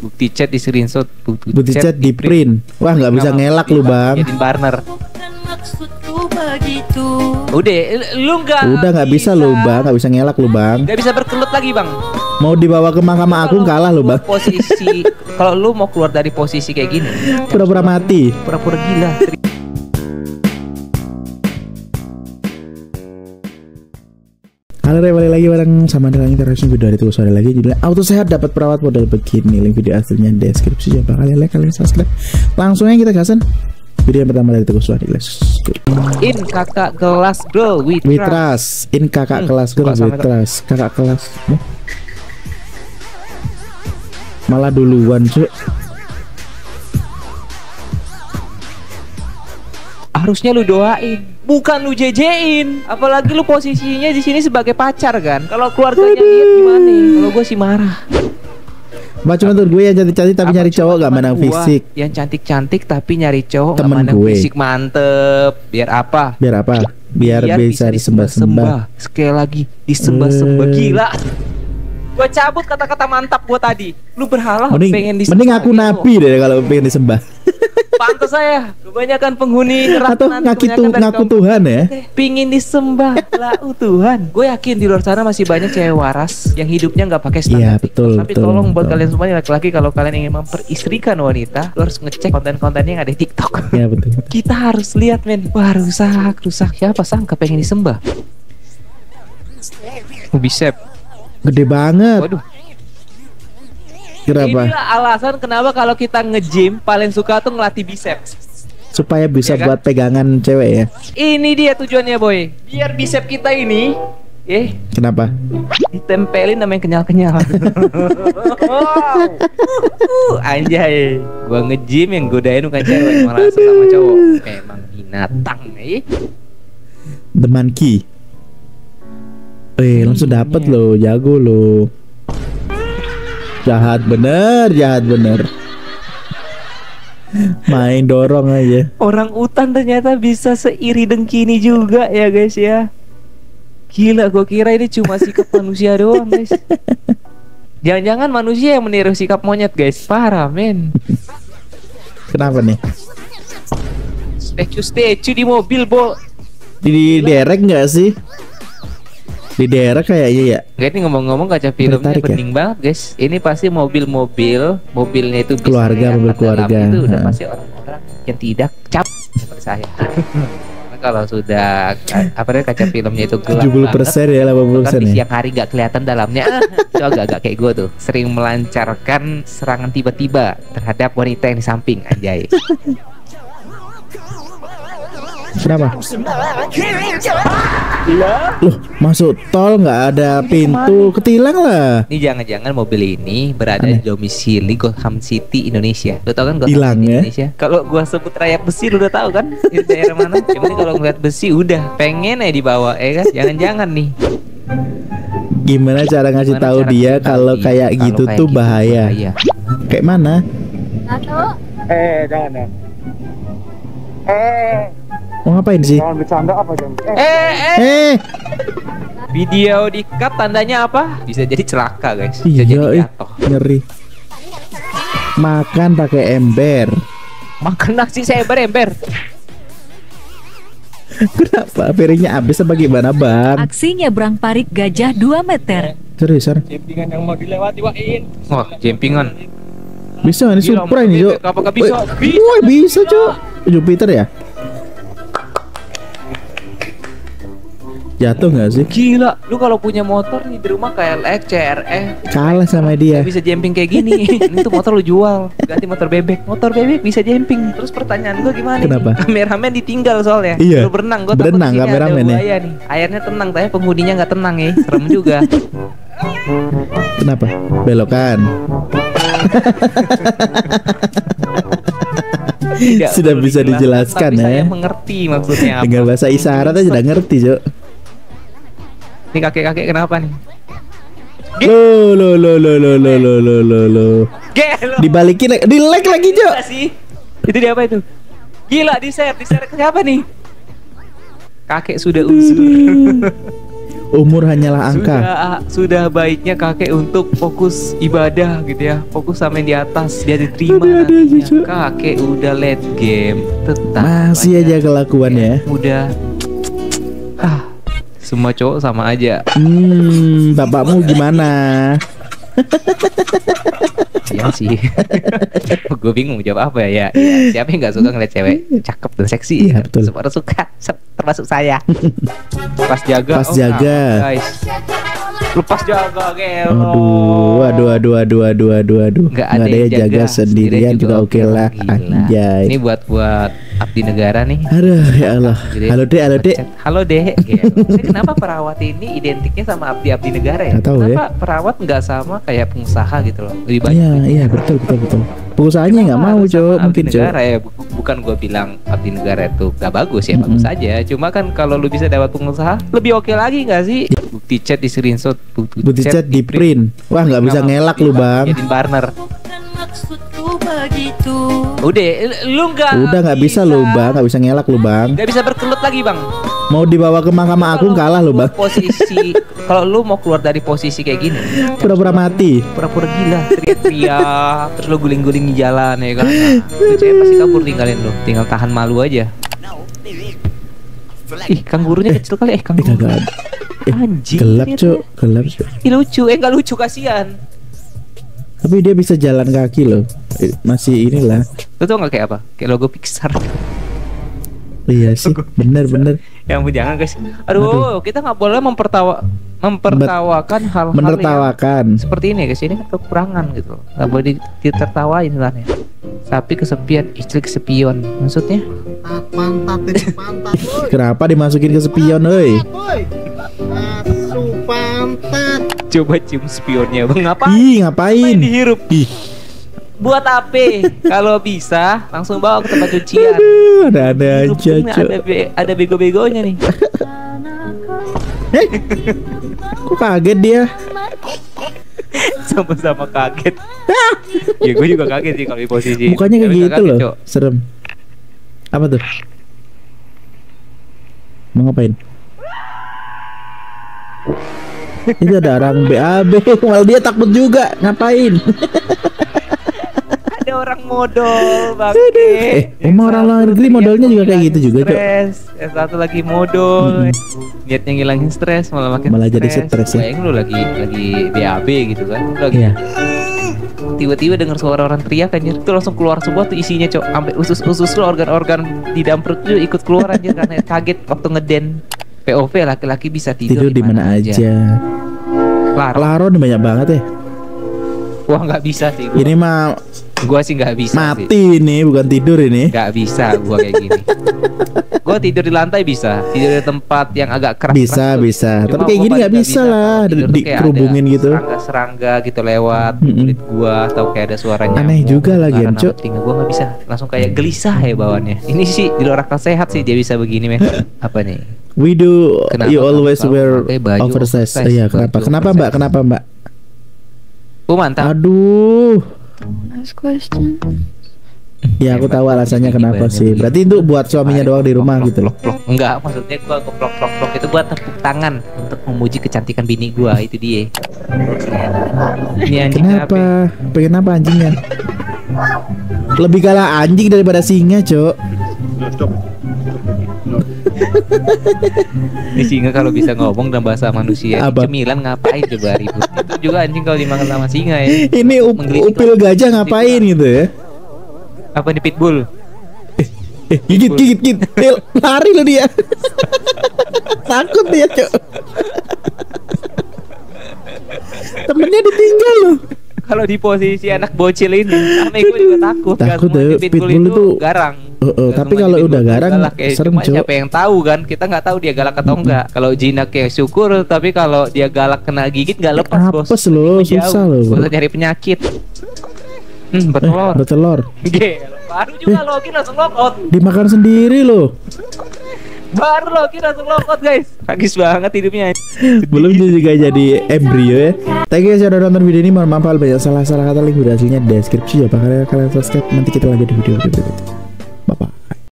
Bukti chat di screenshot, Bukti chat di print. Wah nggak bisa ngelak lu bang. Jadiin partner. Udah, lu nggak bisa lu bang, nggak bisa ngelak lu bang. Nggak bisa berkelut lagi bang. Mau dibawa ke Mahkamah Agung kalah lu bang. Posisi kalau lu mau keluar dari posisi kayak gini, pura-pura mati, pura-pura gila. Halo, balik lagi bareng sama dengan kita reaction video dari Tugas Sore lagi. Judulnya Auto Sehat Dapat Perawat Model Begini. Link video aslinya di deskripsi. Coba kalian like, kalian subscribe. Langsung aja kita gasan video yang pertama dari Tugas Sore. Let's go. In kakak kelas girl with trust. In kakak kelas girl with trust. Kakak kelas malah duluan cuy. Harusnya lu doain, bukan lu jejein. Apalagi lu posisinya di sini sebagai pacar kan. Kalau keluarganya lihat gimana? Kalau gue sih marah. Bah cuma tuh gue yang cantik-cantik tapi nyari cowok gak menang fisik. Yang cantik-cantik tapi nyari cowok gak temen menang gue. fisik mantep. Biar apa? Biar apa? Biar bisa disembah-sembah. Sekali lagi disembah-sembah. Gila. Gue cabut kata-kata mantap gue tadi. Lu berhala pengen disembah. Mending aku nabi deh kalau pengen disembah. Pantes saya kebanyakan penghuni atau ngaku Tuhan ya. Pingin disembah lah Tuhan. Gue yakin di luar sana masih banyak cewek waras yang hidupnya nggak pakai standar. Iya, betul. Tapi tolong buat kalian semuanya laki-laki, kalau kalian ingin memperistrikan wanita, lo harus ngecek konten-kontennya yang ada di TikTok. Iya betul. Kita harus lihat men. Wah rusak. Siapa sangka pengen disembah? Bicep gede banget. Waduh. Kenapa? Inilah alasan kenapa kalau kita nge-gym paling suka tuh ngelatih bicep. Supaya bisa ya kan? Buat pegangan cewek ya. Ini dia tujuannya boy. Biar bicep kita ini kenapa? Ditempelin sama yang kenyal-kenyal. Anjay. Gua nge-gym yang godain bukan cewek, malah sama cowok. Memang binatang nih. The monkey. Langsung dapet lo, jago lo. Jahat bener. Main dorong aja. Orang utan ternyata bisa seiri dengki ini juga ya guys ya. Gila, gue kira ini cuma sikap manusia doang guys. Jangan-jangan manusia yang meniru sikap monyet guys. Parah men. Kenapa nih? Statue di mobil bo. Di derek nggak sih? Di daerah kayaknya ya. Gak, ini ngomong-ngomong kaca filmnya bening banget guys. Ini pasti mobilnya itu keluarga, mobil keluarga. Itu udah pasti orang-orang yang tidak cap seperti saya. Kalau sudah kaca filmnya itu gelap 70% ya, 80% kan di ya. siang hari nggak kelihatan dalamnya. Itu agak-agak kayak gue tuh, sering melancarkan serangan tiba-tiba terhadap wanita yang di samping. Anjay. Kenapa? Loh, masuk tol nggak ada pintu, ketilang lah. Ini jangan-jangan mobil ini berada di domisili Gotham City, Indonesia. Lo tau kan Gotham Hilang, City ya? Indonesia? Kalau gua sebut rakyat besi, lo udah tahu kan? Di daerah mana? Yang penting kalau ngeliat besi udah pengen dibawa, kan? Jangan-jangan nih. Gimana cara ngasih tahu dia kalau kayak gitu tuh bahaya? Kayak mana? Jangan ya. Mau ngapain sih? Jangan bercanda apa jam? Video di cut tandanya apa? Bisa jadi celaka guys. Bisa Iya, jadi jatuh. ngeri. Makan pakai ember. Makan nasi ember. Kenapa piringnya habis apa gimana bang? Aksi nyebrang parit gajah 2 meter. Seriusan? Jempingan yang mau dilewati wain. Wah, jempingan. Bisa nggak nih Supra ini Jo? Apakah bisa? Woi bisa Jo. Jupiter ya? Jatuh nggak sih? Gila, lu kalau punya motor nih di rumah KLX, CRE Kalah sama dia. bisa jemping kayak gini. Ini tuh motor lu jual, ganti motor bebek. Motor bebek bisa jemping. Terus pertanyaan gua gimana? Kenapa? Nih? Kameramen ditinggal soalnya. Iya. Lu berenang, gua berenang takut di sini ada kameramen buaya nih. Airnya tenang, tapi penghuninya nggak tenang ya. Serem juga. Kenapa? Belokan. Sudah bisa dijelaskan tapi ya. saya mengerti maksudnya apa. Dengan bahasa isyarat aja udah ngerti Jo. Ini kakek-kakek kenapa nih? Lo. Gelo. Dibalikin, di like lagi Jo. Gila sih. Itu dia apa itu? Gila, di share ke siapa nih? Kakek sudah uzur. Umur hanyalah angka. Sudah baiknya kakek untuk fokus ibadah gitu ya, fokus sama yang di atas, dia diterima Aduh, nantinya. cucu. Kakek udah late game, tetap Masih aja kelakuannya. udah semua cowok sama aja. Bapakmu gimana? Iya sih. Gue bingung mau jawab apa ya. Siapa yang nggak suka ngeliat cewek cakep dan seksi? Iya, ya? betul. Semua orang suka, termasuk saya. Pas jaga. Pas jaga. Guys. Lepas jaga gelo. Aduh. Nggak ada yang yang jaga sendirian juga oke lah. Gila. Anjay. Ini buat abdi negara nih. Aduh, ya Allah. Gitu ya. Halo Dek, halo Dek. Halo Dek. Gelo. Ini kenapa perawat ini identiknya sama abdi negara ya? Nggak tahu Kenapa perawat nggak sama kayak pengusaha gitu loh? Lebih banyak. Iya, iya betul. Pengusahanya nggak mau, Harus sama Cok. abdi Mungkin, Cok. negara ya. Bukan gue bilang abdi negara itu gak bagus ya, bagus aja. Cuma kan kalau lu bisa dapat pengusaha, lebih oke lagi nggak sih? Bukti chat di screenshot, Bukti chat di print. Wah, nggak bisa ngelak lu, Bang. Jadiin partner. Udah, lu Udah nggak bisa lu, Bang. Nggak bisa ngelak lu, Bang. Nggak bisa berkelut lagi, Bang. Mau dibawa ke Mahkamah Agung kalah lu, Bang. Posisi kalau lu mau keluar dari posisi kayak gini, Pura-pura mati. pura-pura gila, teriak-teriak, terus lu guling-guling di jalan ya kan. Nah, cewek pasti kabur tinggalin lu, tinggal tahan malu aja. Ih, kanggurunya kecil kali kanguru. Kagak ada. Anjing. Gelap, ini Cok. Gelap, Cok. Ih, lucu, nggak lucu, kasihan. Tapi dia bisa jalan kaki loh. Masih inilah. Lu tau nggak kayak apa? Kayak logo Pixar. Iya sih. Bener. Yang jangan guys. Aduh, kita nggak boleh mempertawakan hal-hal yang Menertawakan. seperti ini guys. Ini kan kekurangan gitu. Nggak boleh ditertawain sebenarnya. Sapi kesepian, istri kesepion. Maksudnya? Pantat. Kenapa dimasukin ke spion, oi? Pantat. Coba cium spionnya, Bang. Ngapain? Ih, ngapain? Dihirup. Buat apa? Kalau bisa langsung bawa ke tempat cucian. Ada Hirup aja, ini Cok. ada bego-begonya nih. Kok kaget dia? Sama-sama kaget. Ya gue juga kaget sih kalau di posisi. Mukanya kayak Tapi nggak gitu kaget, loh. Cok. Serem. Apa tuh? Mau ngapain? Itu ada orang BAB. Malah dia takut juga. Ngapain? Ada orang modal bang. Emang orang luar negeri modalnya juga kayak gitu juga, Cok. Stres. Yang satu lagi modal. Niatnya ngilangin stres malah makin Malah jadi stres ya. Bayangin lu lagi BAB gitu kan. Lu lagi Iya. tiba-tiba dengar suara orang teriak anjir, itu langsung keluar semua tuh isinya, Cok. Sampai usus-usus lu, organ-organ di dalam perut lu ikut keluar anjir karena kaget waktu ngeden. POV laki-laki bisa tidur Tidur di mana aja. Laron banyak banget ya. Wah, nggak bisa sih gua. Ini mah Gua sih nggak bisa sih. mati ini, bukan tidur ini. Nggak bisa gua kayak gini. Gua tidur di lantai bisa, tidur di tempat yang agak keras. Bisa. Tapi kayak gini nggak bisa lah, dikerubungin gitu. Serangga gitu lewat kulit gua, atau kayak ada suaranya. Aneh juga lagi, Cok. Telinga gua nggak bisa, langsung kayak gelisah ya bawaannya. Ini sih di luar akal sehat sih dia bisa begini, men. Apa nih? We do. Kenapa You kamu always selalu wear pakai baju oversize. oversize? Iya, kenapa? Baju Kenapa, oversize. Mbak? Mantap. Aduh. Next question. Ya aku tahu alasannya kenapa sih. Berarti itu buat suaminya doang di rumah gitu loh. Enggak, maksudnya gua plok itu buat tepuk tangan untuk memuji kecantikan bini gua, itu dia. Ini anjing Kenapa? Pengen apa anjingnya? Lebih galak anjing daripada singa, Cok. Ini singa kalau bisa ngomong dalam bahasa manusia. Apa? Cemilan ngapain coba ribut? Itu juga anjing kalau dimakan sama singa ya. Ini Menggelitik upil lah. gajah ngapain gitu ya? Apa nih pitbull? Gigit. Lari loh dia. Takut dia, Cok. Temennya ditinggal loh. Kalau di posisi anak bocil ini, sama gue juga takut. Takut Kan, ya, pitbull pitbull itu garang. tapi Semua kalau pitbull udah itu garang, galak ya. serem, Cuma Cok. siapa yang tahu kan? Kita nggak tahu dia galak atau enggak. Kalau jinak ya syukur, tapi kalau dia galak kena gigit nggak lepas, Bos. Apes loh, Jauh. susah loh. Usah nyari penyakit. Bertelur. Bertelur. Gila, baru juga login langsung logout. Dimakan sendiri loh. Baru login langsung logout, guys. Tragis banget hidupnya. Belum juga jadi embrio ya. Thank you sudah nonton video ini. Mohon maaf banyak salah kata, link video hasilnya di deskripsi. Coba kalian subscribe. Nanti kita lanjut di video berikutnya. Bye.